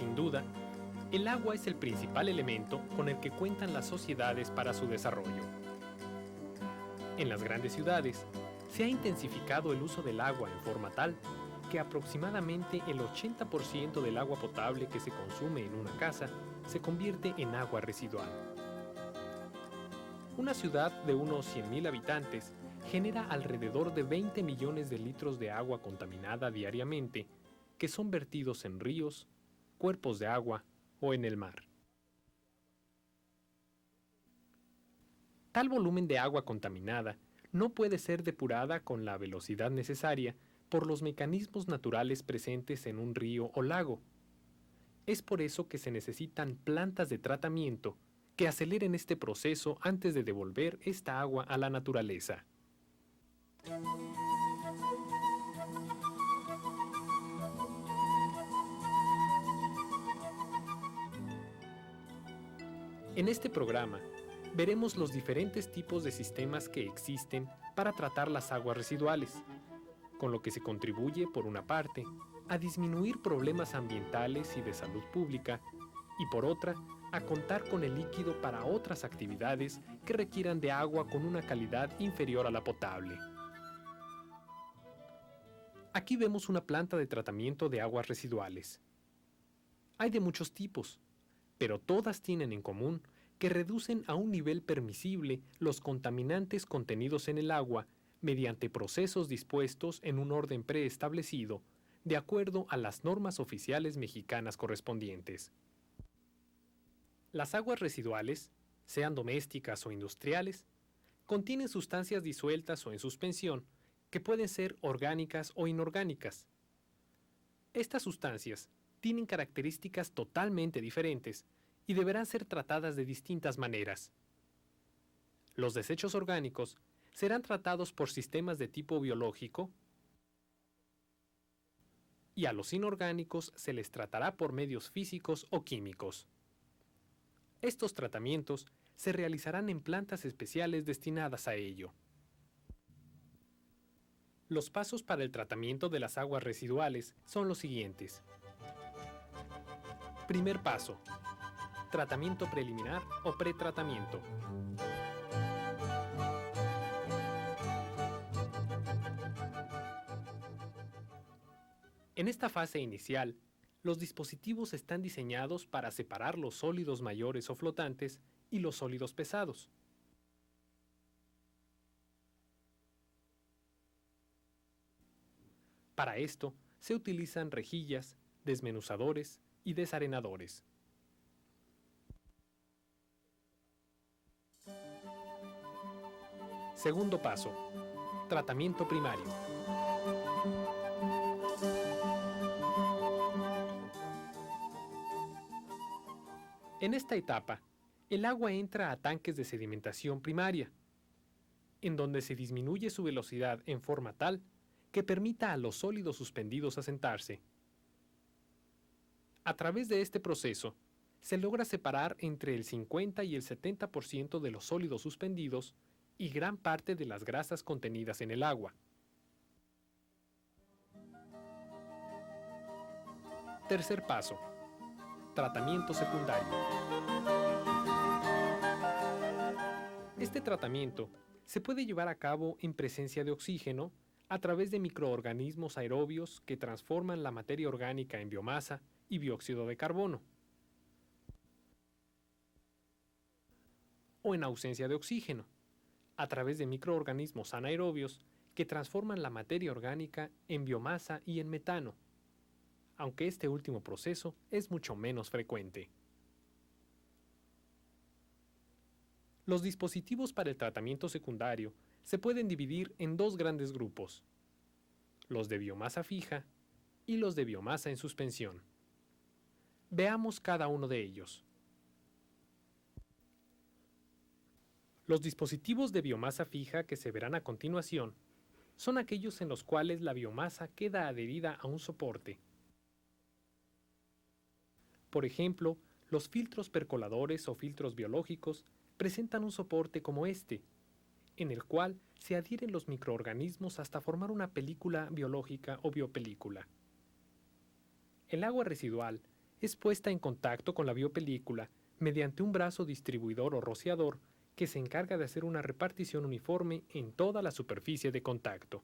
sin duda, el agua es el principal elemento con el que cuentan las sociedades para su desarrollo. En las grandes ciudades, se ha intensificado el uso del agua en forma tal que aproximadamente el 80% del agua potable que se consume en una casa se convierte en agua residual. Una ciudad de unos 100.000 habitantes genera alrededor de 20 millones de litros de agua contaminada diariamente, que son vertidos en ríos, cuerpos de agua o en el mar. Tal volumen de agua contaminada no puede ser depurada con la velocidad necesaria por los mecanismos naturales presentes en un río o lago. Es por eso que se necesitan plantas de tratamiento que aceleren este proceso antes de devolver esta agua a la naturaleza. En este programa, veremos los diferentes tipos de sistemas que existen para tratar las aguas residuales, con lo que se contribuye, por una parte, a disminuir problemas ambientales y de salud pública, y por otra, a contar con el líquido para otras actividades que requieran de agua con una calidad inferior a la potable. Aquí vemos una planta de tratamiento de aguas residuales. Hay de muchos tipos, pero todas tienen en común que reducen a un nivel permisible los contaminantes contenidos en el agua mediante procesos dispuestos en un orden preestablecido, de acuerdo a las normas oficiales mexicanas correspondientes. Las aguas residuales, sean domésticas o industriales, contienen sustancias disueltas o en suspensión que pueden ser orgánicas o inorgánicas. Estas sustancias tienen características totalmente diferentes y deberán ser tratadas de distintas maneras. Los desechos orgánicos serán tratados por sistemas de tipo biológico y a los inorgánicos se les tratará por medios físicos o químicos. Estos tratamientos se realizarán en plantas especiales destinadas a ello. Los pasos para el tratamiento de las aguas residuales son los siguientes. Primer paso: tratamiento preliminar o pretratamiento. En esta fase inicial, los dispositivos están diseñados para separar los sólidos mayores o flotantes y los sólidos pesados. Para esto, se utilizan rejillas, desmenuzadores y desarenadores. Segundo paso: tratamiento primario. En esta etapa, el agua entra a tanques de sedimentación primaria, en donde se disminuye su velocidad en forma tal que permita a los sólidos suspendidos asentarse. A través de este proceso, se logra separar entre el 50 y el 70% de los sólidos suspendidos y gran parte de las grasas contenidas en el agua. Tercer paso: tratamiento secundario. Este tratamiento se puede llevar a cabo en presencia de oxígeno a través de microorganismos aerobios que transforman la materia orgánica en biomasa y dióxido de carbono, o en ausencia de oxígeno, a través de microorganismos anaerobios que transforman la materia orgánica en biomasa y en metano, aunque este último proceso es mucho menos frecuente. Los dispositivos para el tratamiento secundario se pueden dividir en dos grandes grupos: los de biomasa fija y los de biomasa en suspensión. Veamos cada uno de ellos. Los dispositivos de biomasa fija que se verán a continuación son aquellos en los cuales la biomasa queda adherida a un soporte. Por ejemplo, los filtros percoladores o filtros biológicos presentan un soporte como este, en el cual se adhieren los microorganismos hasta formar una película biológica o biopelícula. El agua residual es puesta en contacto con la biopelícula mediante un brazo distribuidor o rociador que se encarga de hacer una repartición uniforme en toda la superficie de contacto.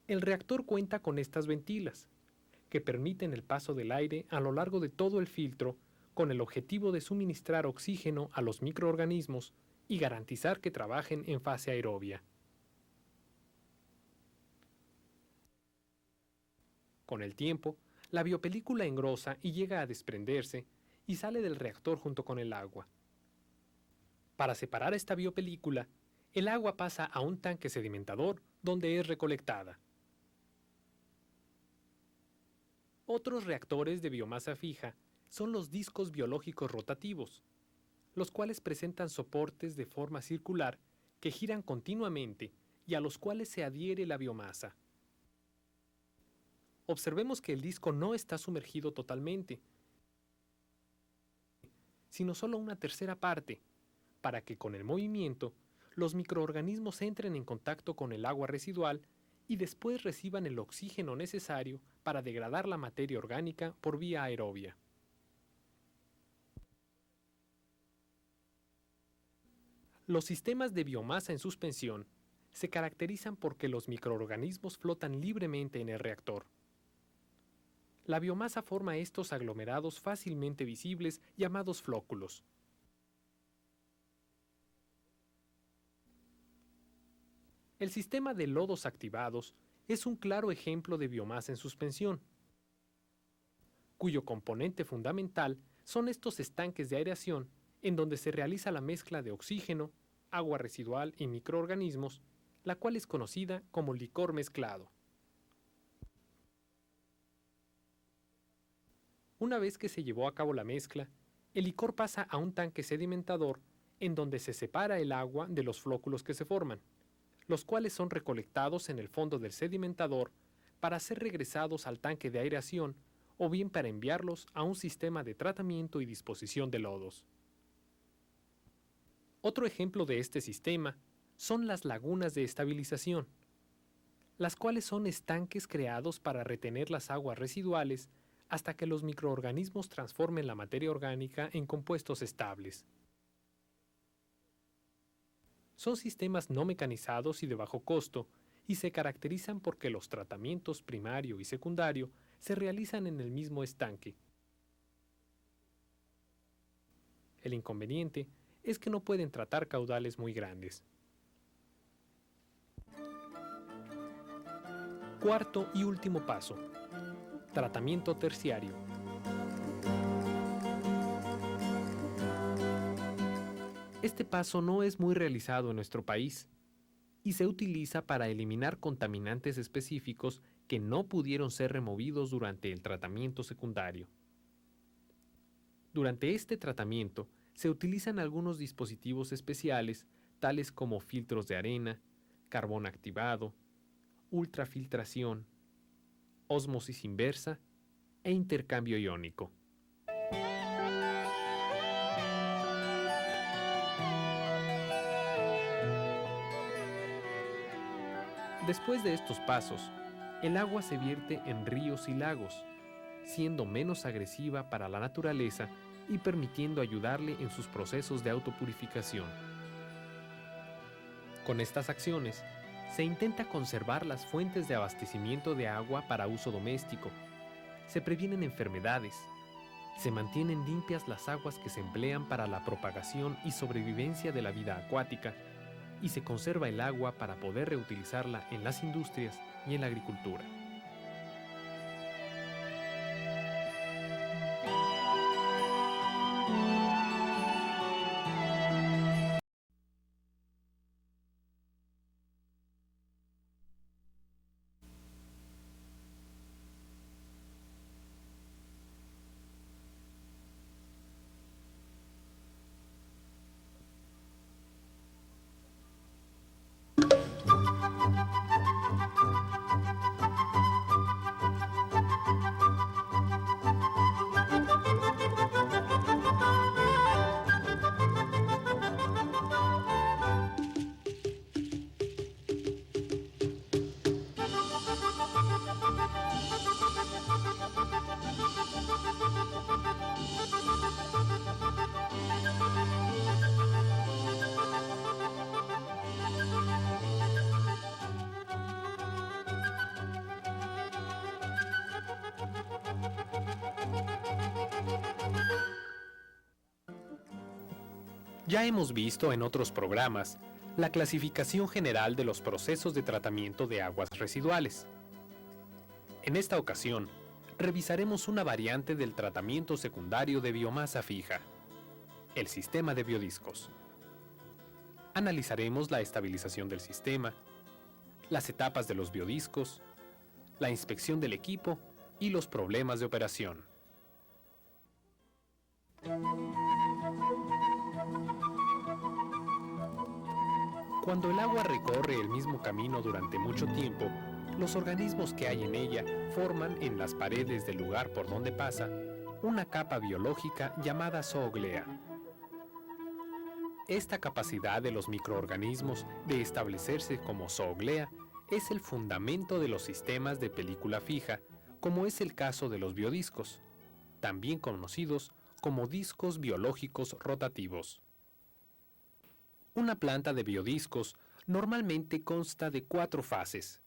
El reactor cuenta con estas ventilas, que permiten el paso del aire a lo largo de todo el filtro con el objetivo de suministrar oxígeno a los microorganismos y garantizar que trabajen en fase aerobia. Con el tiempo, la biopelícula engrosa y llega a desprenderse y sale del reactor junto con el agua. Para separar esta biopelícula, el agua pasa a un tanque sedimentador donde es recolectada. Otros reactores de biomasa fija son los discos biológicos rotativos, los cuales presentan soportes de forma circular que giran continuamente y a los cuales se adhiere la biomasa. Observemos que el disco no está sumergido totalmente, sino solo una tercera parte, para que con el movimiento los microorganismos entren en contacto con el agua residual y después reciban el oxígeno necesario para degradar la materia orgánica por vía aerobia. Los sistemas de biomasa en suspensión se caracterizan porque los microorganismos flotan libremente en el reactor. La biomasa forma estos aglomerados fácilmente visibles llamados flóculos. El sistema de lodos activados es un claro ejemplo de biomasa en suspensión, cuyo componente fundamental son estos estanques de aireación en donde se realiza la mezcla de oxígeno, agua residual y microorganismos, la cual es conocida como licor mezclado. Una vez que se llevó a cabo la mezcla, el licor pasa a un tanque sedimentador en donde se separa el agua de los flóculos que se forman, los cuales son recolectados en el fondo del sedimentador para ser regresados al tanque de aireación o bien para enviarlos a un sistema de tratamiento y disposición de lodos. Otro ejemplo de este sistema son las lagunas de estabilización, las cuales son estanques creados para retener las aguas residuales hasta que los microorganismos transformen la materia orgánica en compuestos estables. Son sistemas no mecanizados y de bajo costo y se caracterizan porque los tratamientos primario y secundario se realizan en el mismo estanque. El inconveniente es que no pueden tratar caudales muy grandes. Cuarto y último paso: tratamiento terciario. Este paso no es muy realizado en nuestro país y se utiliza para eliminar contaminantes específicos que no pudieron ser removidos durante el tratamiento secundario. Durante este tratamiento se utilizan algunos dispositivos especiales, tales como filtros de arena, carbón activado, ultrafiltración, ósmosis inversa e intercambio iónico. Después de estos pasos, el agua se vierte en ríos y lagos, siendo menos agresiva para la naturaleza y permitiendo ayudarle en sus procesos de autopurificación. Con estas acciones, se intenta conservar las fuentes de abastecimiento de agua para uso doméstico, se previenen enfermedades, se mantienen limpias las aguas que se emplean para la propagación y sobrevivencia de la vida acuática, y se conserva el agua para poder reutilizarla en las industrias y en la agricultura. Ya hemos visto en otros programas la clasificación general de los procesos de tratamiento de aguas residuales. En esta ocasión, revisaremos una variante del tratamiento secundario de biomasa fija, el sistema de biodiscos. Analizaremos la estabilización del sistema, las etapas de los biodiscos, la inspección del equipo y los problemas de operación. Cuando el agua recorre el mismo camino durante mucho tiempo, los organismos que hay en ella forman en las paredes del lugar por donde pasa una capa biológica llamada zooglea. Esta capacidad de los microorganismos de establecerse como zooglea es el fundamento de los sistemas de película fija, como es el caso de los biodiscos, también conocidos como discos biológicos rotativos. Una planta de biodiscos normalmente consta de 4 fases: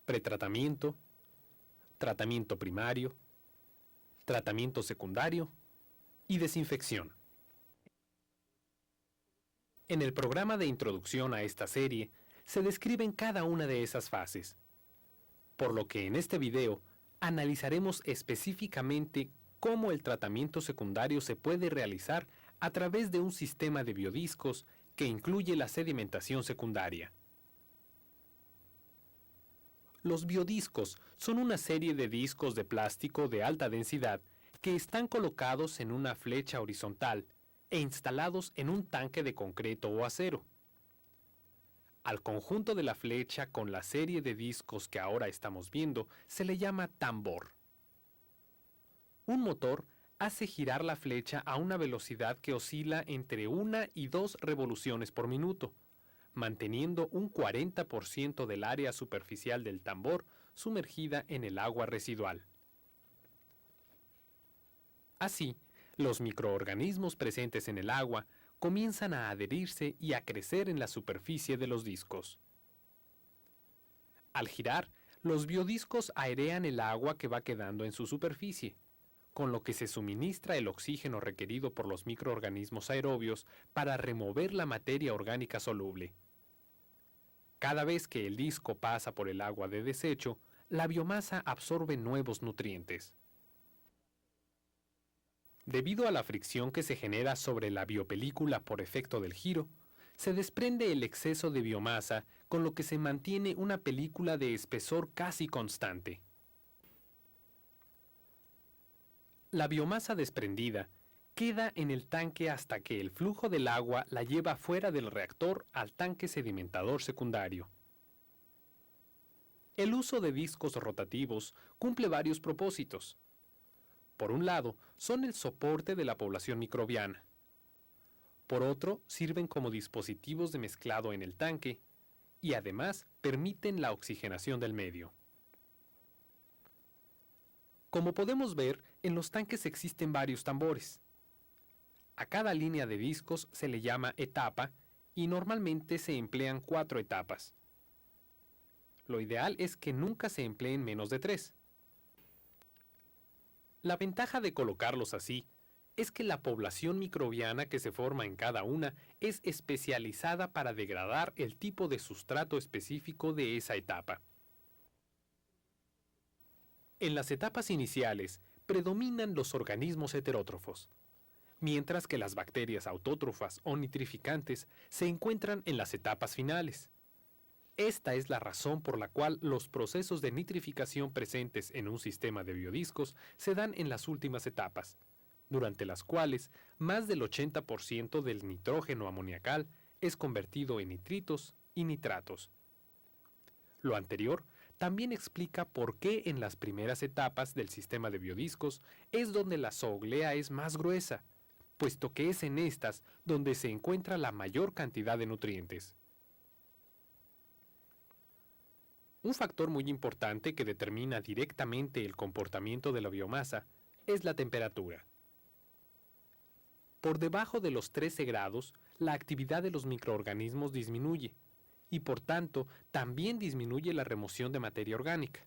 pretratamiento, tratamiento primario, tratamiento secundario y desinfección. En el programa de introducción a esta serie se describen cada una de esas fases, por lo que en este video analizaremos específicamente cómo el tratamiento secundario se puede realizar a través de un sistema de biodiscos que incluye la sedimentación secundaria. Los biodiscos son una serie de discos de plástico de alta densidad que están colocados en una flecha horizontal e instalados en un tanque de concreto o acero. Al conjunto de la flecha con la serie de discos que ahora estamos viendo se le llama tambor. Un motor hace girar la flecha a una velocidad que oscila entre 1 y 2 revoluciones por minuto, manteniendo un 40% del área superficial del tambor sumergida en el agua residual. Así, los microorganismos presentes en el agua comienzan a adherirse y a crecer en la superficie de los discos. Al girar, los biodiscos airean el agua que va quedando en su superficie, con lo que se suministra el oxígeno requerido por los microorganismos aerobios para remover la materia orgánica soluble. Cada vez que el disco pasa por el agua de desecho, la biomasa absorbe nuevos nutrientes. Debido a la fricción que se genera sobre la biopelícula por efecto del giro, se desprende el exceso de biomasa, con lo que se mantiene una película de espesor casi constante. La biomasa desprendida queda en el tanque hasta que el flujo del agua la lleva fuera del reactor al tanque sedimentador secundario. El uso de discos rotativos cumple varios propósitos. Por un lado, son el soporte de la población microbiana. Por otro, sirven como dispositivos de mezclado en el tanque y además permiten la oxigenación del medio. Como podemos ver, en los tanques existen varios tambores. A cada línea de discos se le llama etapa y normalmente se emplean 4 etapas. Lo ideal es que nunca se empleen menos de 3. La ventaja de colocarlos así es que la población microbiana que se forma en cada una es especializada para degradar el tipo de sustrato específico de esa etapa. En las etapas iniciales predominan los organismos heterótrofos, mientras que las bacterias autótrofas o nitrificantes se encuentran en las etapas finales. Esta es la razón por la cual los procesos de nitrificación presentes en un sistema de biodiscos se dan en las últimas etapas, durante las cuales más del 80% del nitrógeno amoniacal es convertido en nitritos y nitratos. Lo anterior también explica por qué en las primeras etapas del sistema de biodiscos es donde la zooglea es más gruesa, puesto que es en estas donde se encuentra la mayor cantidad de nutrientes. Un factor muy importante que determina directamente el comportamiento de la biomasa es la temperatura. Por debajo de los 13 grados, la actividad de los microorganismos disminuye y por tanto también disminuye la remoción de materia orgánica.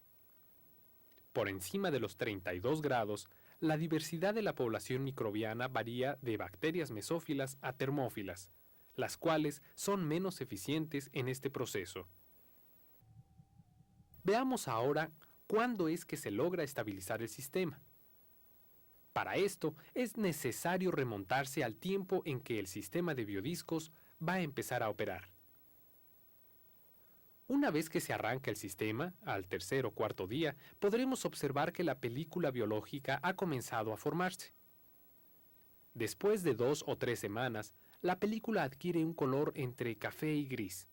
Por encima de los 32 grados, La diversidad de la población microbiana varía de bacterias mesófilas a termófilas, las cuales son menos eficientes en este proceso. Veamos ahora cuándo es que se logra estabilizar el sistema. Para esto es necesario remontarse al tiempo en que el sistema de biodiscos va a empezar a operar. Una vez que se arranca el sistema, al tercer o cuarto día, podremos observar que la película biológica ha comenzado a formarse. Después de 2 o 3 semanas, la película adquiere un color entre café y gris.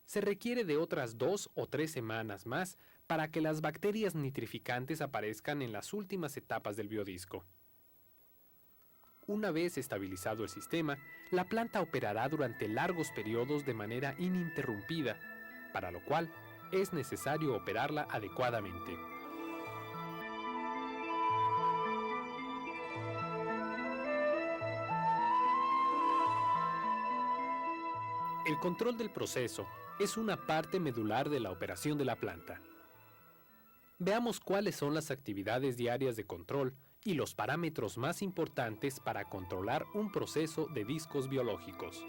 Se requiere de otras 2 o 3 semanas más para que las bacterias nitrificantes aparezcan en las últimas etapas del biodisco. Una vez estabilizado el sistema, la planta operará durante largos periodos de manera ininterrumpida, para lo cual es necesario operarla adecuadamente. El control del proceso es una parte medular de la operación de la planta. Veamos cuáles son las actividades diarias de control y los parámetros más importantes para controlar un proceso de discos biológicos.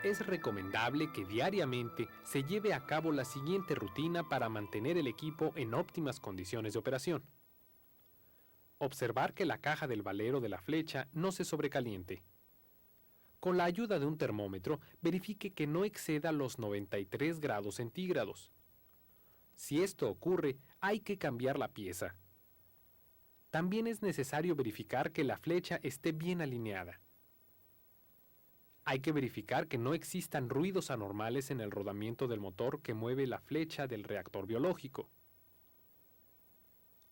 Es recomendable que diariamente se lleve a cabo la siguiente rutina para mantener el equipo en óptimas condiciones de operación. Observar que la caja del valero de la flecha no se sobrecaliente. Con la ayuda de un termómetro, verifique que no exceda los 93 grados centígrados. Si esto ocurre, hay que cambiar la pieza. También es necesario verificar que la flecha esté bien alineada. Hay que verificar que no existan ruidos anormales en el rodamiento del motor que mueve la flecha del reactor biológico.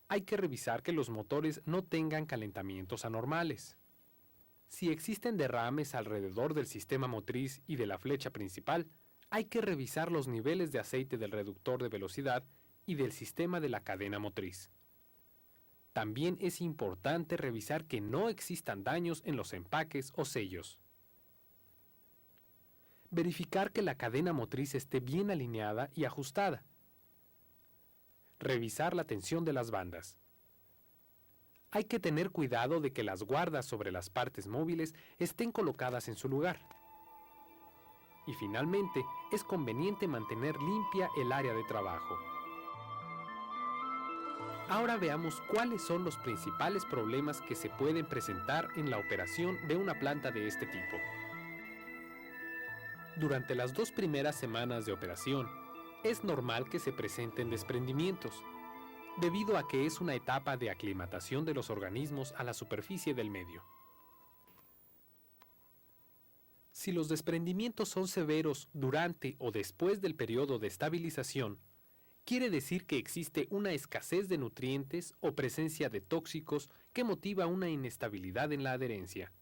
Hay que revisar que los motores no tengan calentamientos anormales. Si existen derrames alrededor del sistema motriz y de la flecha principal, hay que revisar los niveles de aceite del reductor de velocidad y del sistema de la cadena motriz. También es importante revisar que no existan daños en los empaques o sellos. Verificar que la cadena motriz esté bien alineada y ajustada. Revisar la tensión de las bandas. Hay que tener cuidado de que las guardas sobre las partes móviles estén colocadas en su lugar. Y finalmente, es conveniente mantener limpia el área de trabajo. Ahora veamos cuáles son los principales problemas que se pueden presentar en la operación de una planta de este tipo. Durante las 2 primeras semanas de operación, es normal que se presenten desprendimientos, debido a que es una etapa de aclimatación de los organismos a la superficie del medio. Si los desprendimientos son severos durante o después del periodo de estabilización, quiere decir que existe una escasez de nutrientes o presencia de tóxicos que motiva una inestabilidad en la adherencia.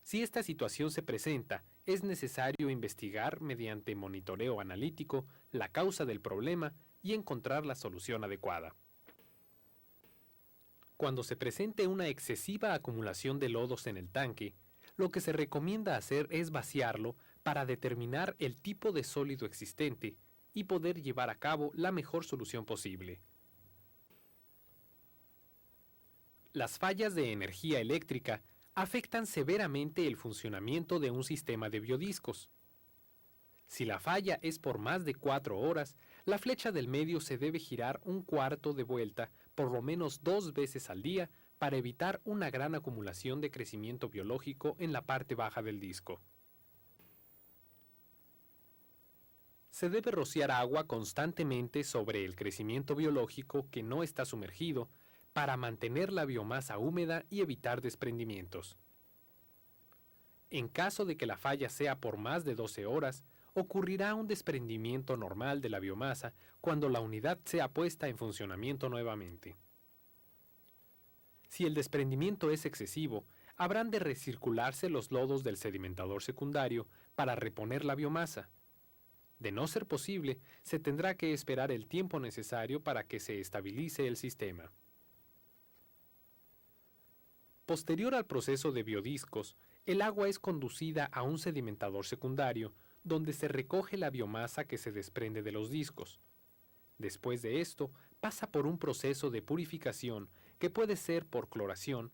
Si esta situación se presenta, es necesario investigar mediante monitoreo analítico la causa del problema y encontrar la solución adecuada. Cuando se presente una excesiva acumulación de lodos en el tanque, lo que se recomienda hacer es vaciarlo para determinar el tipo de sólido existente y poder llevar a cabo la mejor solución posible. Las fallas de energía eléctrica afectan severamente el funcionamiento de un sistema de biodiscos. Si la falla es por más de 4 horas, la flecha del medio se debe girar un cuarto de vuelta por lo menos 2 veces al día para evitar una gran acumulación de crecimiento biológico en la parte baja del disco. Se debe rociar agua constantemente sobre el crecimiento biológico que no está sumergido para mantener la biomasa húmeda y evitar desprendimientos. En caso de que la falla sea por más de 12 horas, ocurrirá un desprendimiento normal de la biomasa cuando la unidad sea puesta en funcionamiento nuevamente. Si el desprendimiento es excesivo, habrán de recircularse los lodos del sedimentador secundario para reponer la biomasa. De no ser posible, se tendrá que esperar el tiempo necesario para que se estabilice el sistema. Posterior al proceso de biodiscos, el agua es conducida a un sedimentador secundario, donde se recoge la biomasa que se desprende de los discos. Después de esto, pasa por un proceso de purificación que puede ser por cloración,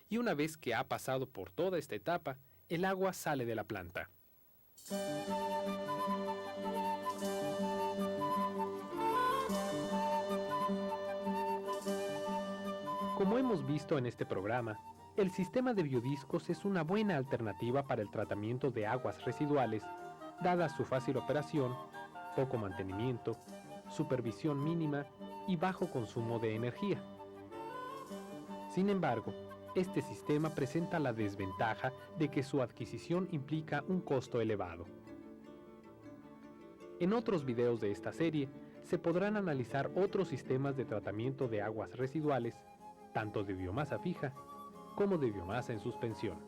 y una vez que ha pasado por toda esta etapa, el agua sale de la planta. Como hemos visto en este programa, el sistema de biodiscos es una buena alternativa para el tratamiento de aguas residuales, dada su fácil operación, poco mantenimiento, supervisión mínima y bajo consumo de energía. Sin embargo, este sistema presenta la desventaja de que su adquisición implica un costo elevado. En otros videos de esta serie se podrán analizar otros sistemas de tratamiento de aguas residuales, tanto de biomasa fija como de biomasa en suspensión.